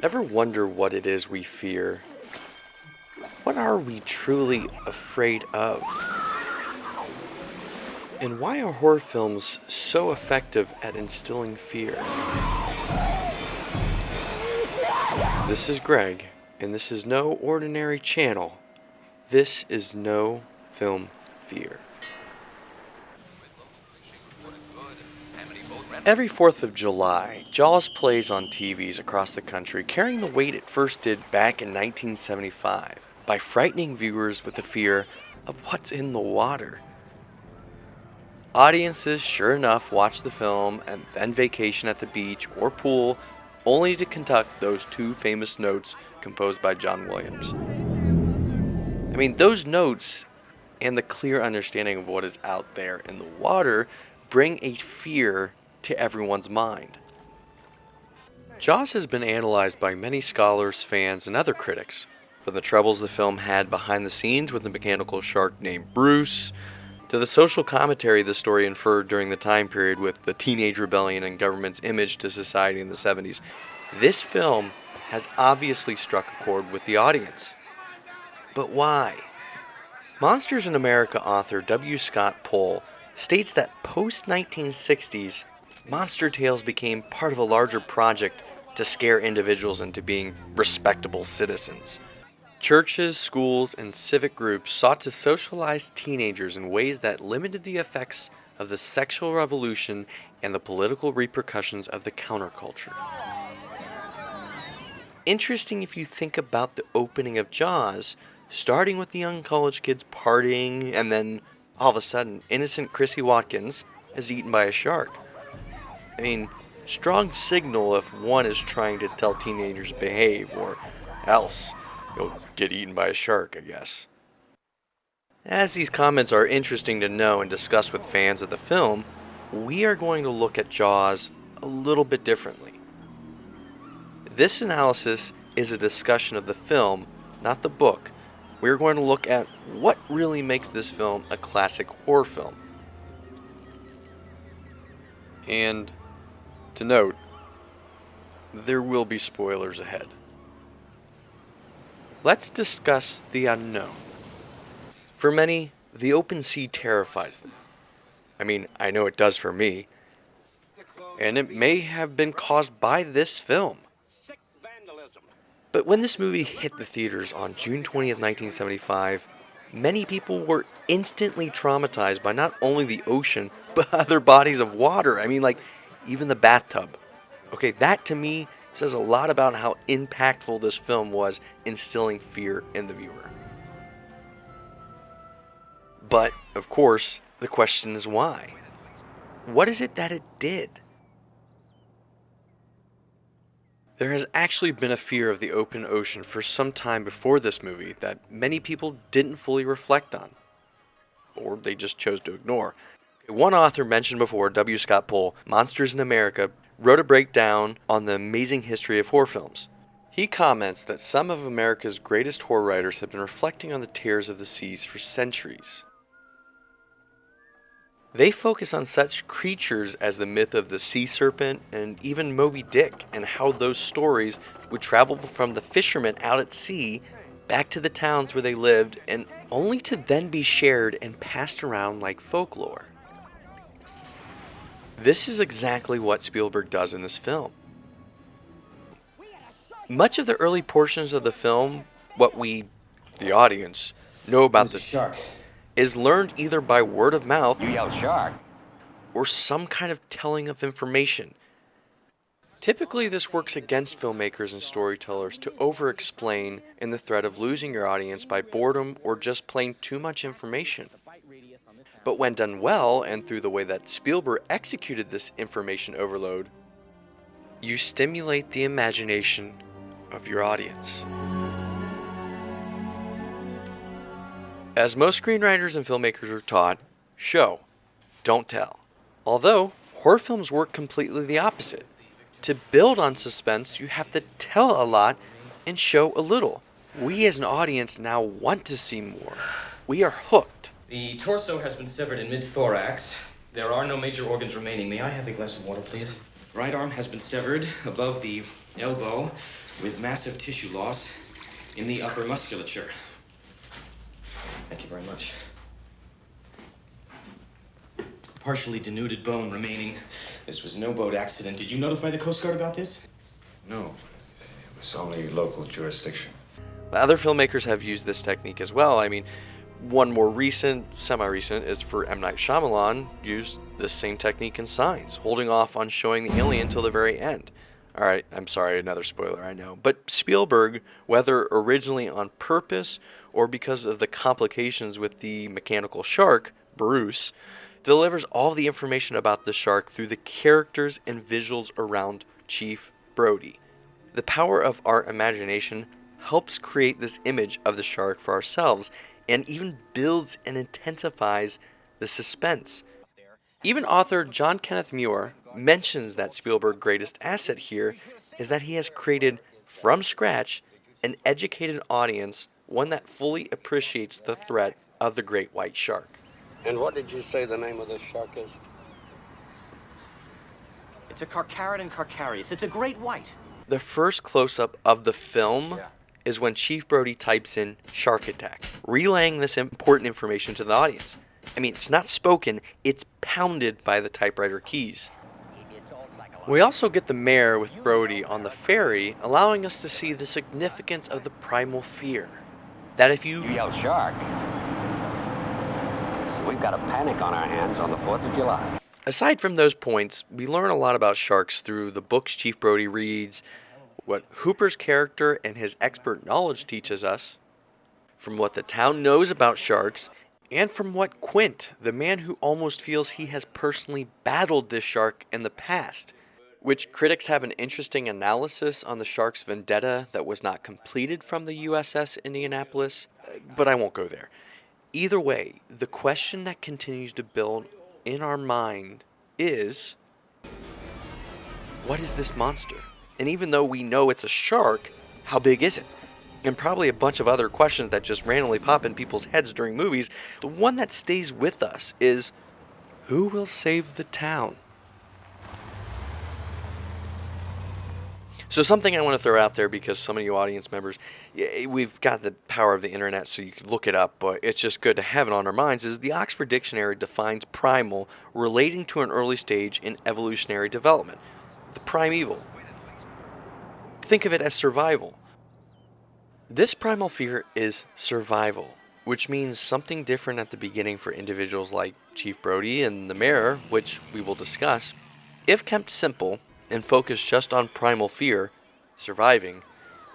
Ever wonder what it is we fear? What are we truly afraid of? And why are horror films so effective at instilling fear? This is Greg, and this is no ordinary channel. This is No Film Fear. Every 4th of July, Jaws plays on TVs across the country, carrying the weight it first did back in 1975 by frightening viewers with the fear of what's in the water. Audiences, sure enough, watch the film and then vacation at the beach or pool, only to conduct those two famous notes composed by John Williams. I mean, those notes and the clear understanding of what is out there in the water bring a fear to everyone's mind. Jaws has been analyzed by many scholars, fans, and other critics, from the troubles the film had behind the scenes with the mechanical shark named Bruce, to the social commentary the story inferred during the time period with the teenage rebellion and government's image to society in the 70s. This film has obviously struck a chord with the audience. But why? Monsters in America author W. Scott Pohl states that post-1960s, monster tales became part of a larger project to scare individuals into being respectable citizens. Churches, schools, and civic groups sought to socialize teenagers in ways that limited the effects of the sexual revolution and the political repercussions of the counterculture. Interesting if you think about the opening of Jaws, starting with the young college kids partying, and then all of a sudden, innocent Chrissy Watkins is eaten by a shark. I mean, strong signal if one is trying to tell teenagers behave, or else you'll get eaten by a shark, I guess. As these comments are interesting to know and discuss with fans of the film, we are going to look at Jaws a little bit differently. This analysis is a discussion of the film, not the book. We are going to look at what really makes this film a classic horror film. And to note, there will be spoilers ahead. Let's discuss the unknown. For many, the open sea terrifies them. I mean, I know it does for me. And it may have been caused by this film. But when this movie hit the theaters on June 20th, 1975, many people were instantly traumatized by not only the ocean, but other bodies of water. I mean, like, even the bathtub. Okay, that to me says a lot about how impactful this film was instilling fear in the viewer. But, of course, the question is why? What is it that it did? There has actually been a fear of the open ocean for some time before this movie that many people didn't fully reflect on, or they just chose to ignore. One author mentioned before, W. Scott Pohl, Monsters in America, wrote a breakdown on the amazing history of horror films. He comments that some of America's greatest horror writers have been reflecting on the terrors of the seas for centuries. They focus on such creatures as the myth of the sea serpent and even Moby Dick, and how those stories would travel from the fishermen out at sea back to the towns where they lived, and only to then be shared and passed around like folklore. This is exactly what Spielberg does in this film. Much of the early portions of the film, what we, the audience, know about the shark is learned either by word of mouth You yelled shark. or some kind of telling of information. Typically, this works against filmmakers and storytellers to over-explain in the threat of losing your audience by boredom or just plain too much information. But when done well, and through the way that Spielberg executed this information overload, you stimulate the imagination of your audience. As most screenwriters and filmmakers are taught, show, don't tell. Although, horror films work completely the opposite. To build on suspense, you have to tell a lot and show a little. We as an audience now want to see more. We are hooked. The torso has been severed in mid-thorax. There are no major organs remaining. May I have a glass of water, please? Right arm has been severed above the elbow with massive tissue loss in the upper musculature. Thank you very much. Partially denuded bone remaining. This was no boat accident. Did you notify the Coast Guard about this? No, it was only local jurisdiction. Other filmmakers have used this technique as well. I mean, one more recent, semi-recent, is for M. Night Shyamalan, used this same technique in Signs, holding off on showing the alien till the very end. Alright, I'm sorry, another spoiler, I know. But Spielberg, whether originally on purpose or because of the complications with the mechanical shark, Bruce, delivers all the information about the shark through the characters and visuals around Chief Brody. The power of our imagination helps create this image of the shark for ourselves and even builds and intensifies the suspense. Even author John Kenneth Muir mentions that Spielberg's greatest asset here is that he has created from scratch an educated audience, one that fully appreciates the threat of the great white shark. And what did you say the name of this shark is? It's a Carcharodon carcharias. It's a great white. The first close-up of the film is when Chief Brody types in shark attack, relaying this important information to the audience. I mean, it's not spoken, it's pounded by the typewriter keys. We also get the mayor with Brody on the ferry, allowing us to see the significance of the primal fear. That if you yell shark, we've got a panic on our hands on the 4th of July. Aside from those points, we learn a lot about sharks through the books Chief Brody reads, what Hooper's character and his expert knowledge teaches us, from what the town knows about sharks, and from what Quint, the man who almost feels he has personally battled this shark in the past, which critics have an interesting analysis on the shark's vendetta that was not completed from the USS Indianapolis, but I won't go there. Either way, the question that continues to build in our mind is, what is this monster? And even though we know it's a shark, how big is it? And probably a bunch of other questions that just randomly pop in people's heads during movies, the one that stays with us is, who will save the town? So something I want to throw out there, because some of you audience members, we've got the power of the internet so you can look it up, but it's just good to have it on our minds, is the Oxford Dictionary defines primal relating to an early stage in evolutionary development, the primeval. Think of it as survival. This primal fear is survival, which means something different at the beginning for individuals like Chief Brody and the mayor, which we will discuss. If kept simple and focused just on primal fear, surviving,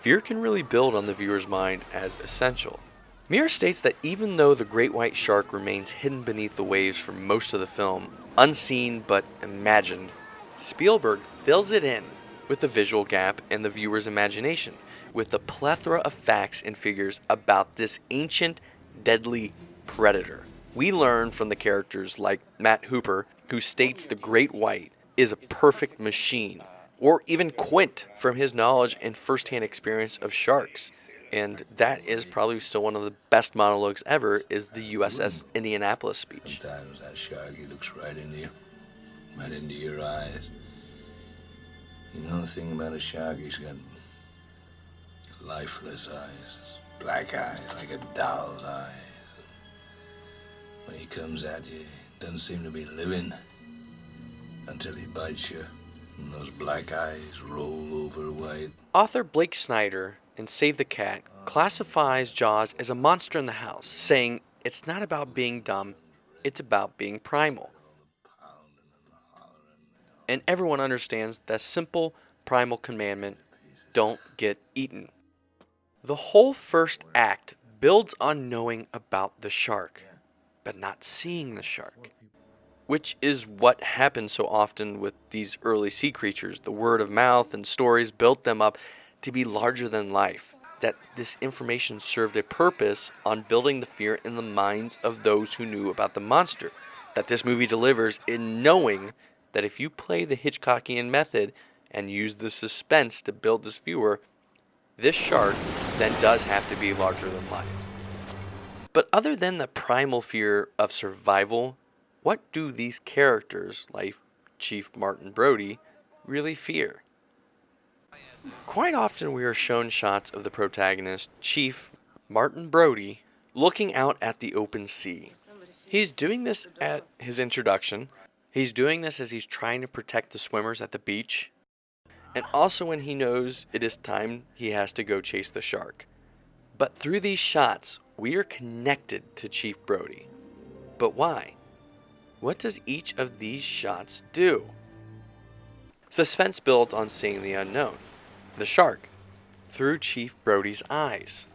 fear can really build on the viewer's mind as essential. Muir states that even though the great white shark remains hidden beneath the waves for most of the film, unseen but imagined, Spielberg fills it in with the visual gap and the viewer's imagination, with the plethora of facts and figures about this ancient, deadly predator. We learn from the characters like Matt Hooper, who states the great white is a perfect machine, or even Quint from his knowledge and first-hand experience of sharks. And that is probably still one of the best monologues ever, is the USS Indianapolis speech. Sometimes that shark, he looks right into you, right into your eyes. You know the thing about a shark, he's got lifeless eyes, black eyes, like a doll's eyes. When he comes at you, he doesn't seem to be living until he bites you, and those black eyes roll over white. Author Blake Snyder in Save the Cat classifies Jaws as a monster in the house, saying it's not about being dumb, it's about being primal. And everyone understands that simple primal commandment, don't get eaten. The whole first act builds on knowing about the shark, but not seeing the shark, which is what happens so often with these early sea creatures. The word of mouth and stories built them up to be larger than life, that this information served a purpose on building the fear in the minds of those who knew about the monster, that this movie delivers in knowing that if you play the Hitchcockian method and use the suspense to build this viewer, this shark then does have to be larger than life. But other than the primal fear of survival, what do these characters, like Chief Martin Brody, really fear? Quite often we are shown shots of the protagonist, Chief Martin Brody, looking out at the open sea. He's doing this at his introduction. He's doing this as he's trying to protect the swimmers at the beach. And also when he knows it is time he has to go chase the shark. But through these shots, we are connected to Chief Brody. But why? What does each of these shots do? Suspense builds on seeing the unknown, the shark, through Chief Brody's eyes.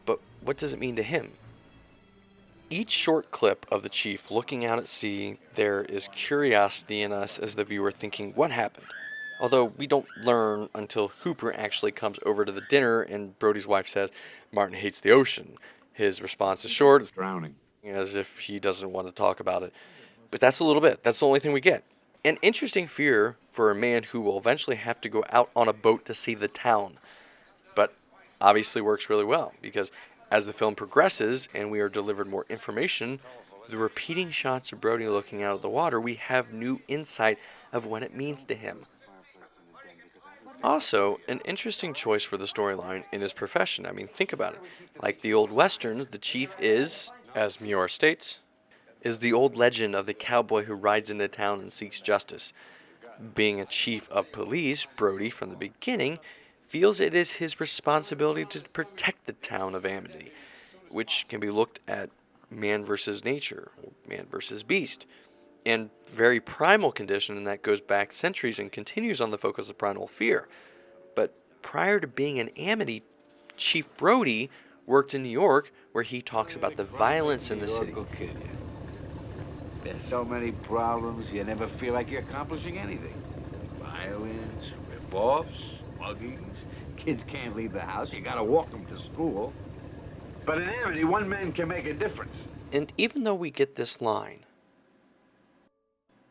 But what does it mean to him? Each short clip of the Chief looking out at sea, there is curiosity in us as the viewer thinking, what happened? Although we don't learn until Hooper actually comes over to the dinner and Brody's wife says, Martin hates the ocean. His response is short, it's Drowning. as if he doesn't want to talk about it. But that's a little bit. That's the only thing we get. An interesting fear for a man who will eventually have to go out on a boat to save the town. But obviously works really well because as the film progresses and we are delivered more information, the repeating shots of Brody looking out of the water, we have new insight of what it means to him. Also, an interesting choice for the storyline in his profession. I mean, think about it. Like the old westerns, the chief is, as Muir states, is the old legend of the cowboy who rides into town and seeks justice. Being a chief of police, Brody, from the beginning, feels it is his responsibility to protect the town of Amity, which can be looked at man versus nature, man versus beast, and very primal condition, and that goes back centuries and continues on the focus of primal fear. But prior to being in Amity, Chief Brody worked in New York, where he talks about the violence in the city. There's so many problems, you never feel like you're accomplishing anything. Violence, rip-offs, muggings. Kids can't leave the house. You gotta walk them to school. But in Amity, one man can make a difference. And even though we get this line,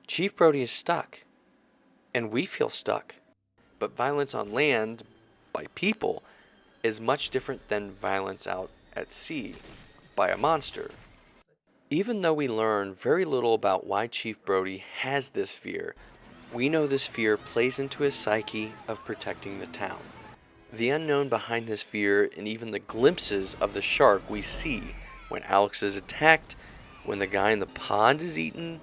Chief Brody is stuck, and we feel stuck. But violence on land, by people, is much different than violence out at sea, by a monster. Even though we learn very little about why Chief Brody has this fear, we know this fear plays into his psyche of protecting the town. The unknown behind his fear and even the glimpses of the shark we see when Alex is attacked, when the guy in the pond is eaten,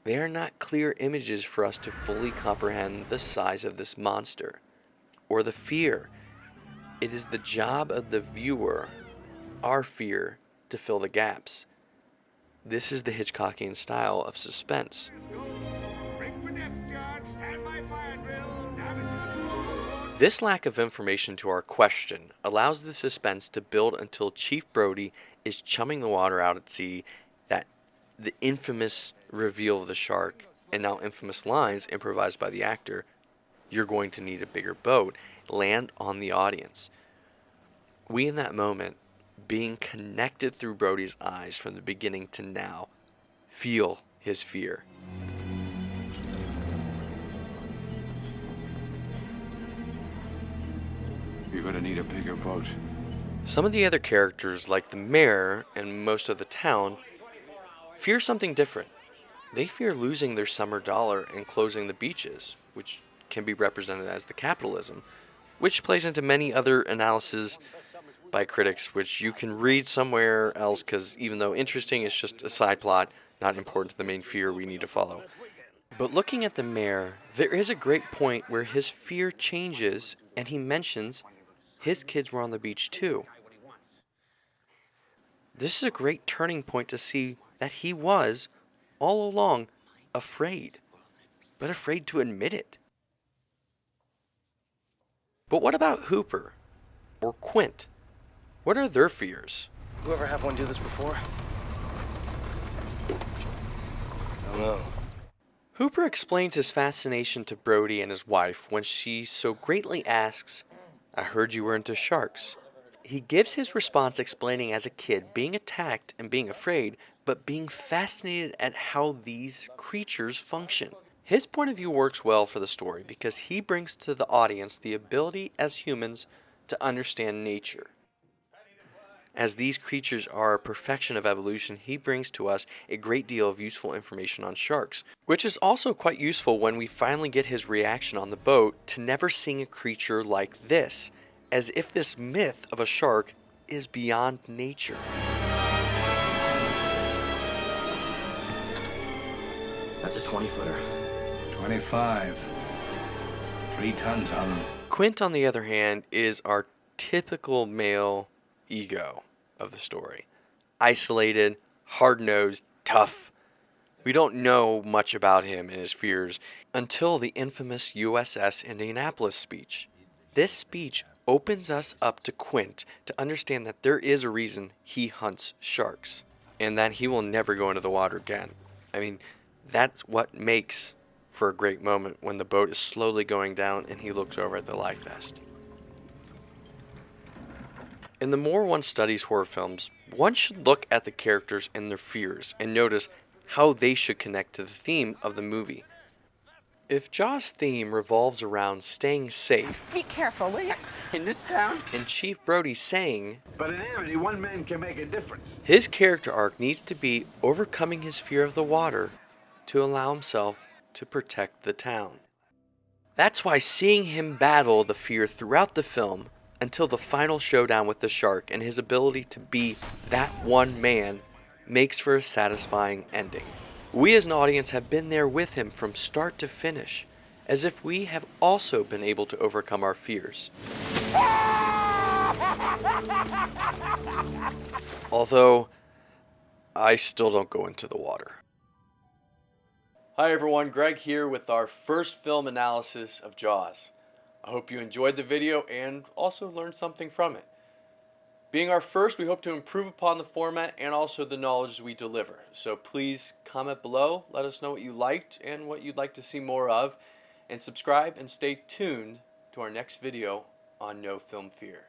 they are not clear images for us to fully comprehend the size of this monster or the fear. It is the job of the viewer, our fear, to fill the gaps. This is the Hitchcockian style of suspense. This lack of information to our question allows the suspense to build until Chief Brody is chumming the water out at sea, that the infamous reveal of the shark, and now infamous lines improvised by the actor, "You're going to need a bigger boat," land on the audience. We in that moment, being connected through Brody's eyes from the beginning to now, feel his fear. You're gonna need a bigger boat. Some of the other characters, like the mayor and most of the town, fear something different. They fear losing their summer dollar and closing the beaches, which can be represented as the capitalism, which plays into many other analyses by critics, which you can read somewhere else because even though interesting, it's just a side plot, not important to the main fear we need to follow. But looking at the mayor, there is a great point where his fear changes and he mentions his kids were on the beach too. This is a great turning point to see that he was, all along, afraid, but afraid to admit it. But what about Hooper or Quint? What are their fears? You ever have one do this before? No. Hooper explains his fascination to Brody and his wife when she so greatly asks, "I heard you were into sharks." He gives his response explaining as a kid being attacked and being afraid, but being fascinated at how these creatures function. His point of view works well for the story because he brings to the audience the ability as humans to understand nature. As these creatures are a perfection of evolution, he brings to us a great deal of useful information on sharks, which is also quite useful when we finally get his reaction on the boat to never seeing a creature like this, as if this myth of a shark is beyond nature. That's a 20-footer. 25. 3 tons on him. Quint, on the other hand, is our typical male ego of the story. Isolated, hard-nosed, tough. We don't know much about him and his fears until the infamous USS Indianapolis speech. This speech opens us up to Quint to understand that there is a reason he hunts sharks, and that he will never go into the water again. I mean, that's what makes for a great moment when the boat is slowly going down and he looks over at the life vest. In the more one studies horror films, one should look at the characters and their fears and notice how they should connect to the theme of the movie. If Jaws' theme revolves around staying safe, Be careful, will you? In this town? and Chief Brody saying But in Amity, one man can make a difference. his character arc needs to be overcoming his fear of the water to allow himself to protect the town. That's why seeing him battle the fear throughout the film until the final showdown with the shark and his ability to be that one man makes for a satisfying ending. We as an audience have been there with him from start to finish, as if we have also been able to overcome our fears. Although, I still don't go into the water. Hi everyone, Greg here with our first film analysis of Jaws. I hope you enjoyed the video and also learned something from it. Being our first, we hope to improve upon the format and also the knowledge we deliver. So please comment below, let us know what you liked and what you'd like to see more of, and subscribe and stay tuned to our next video on No Film Fear.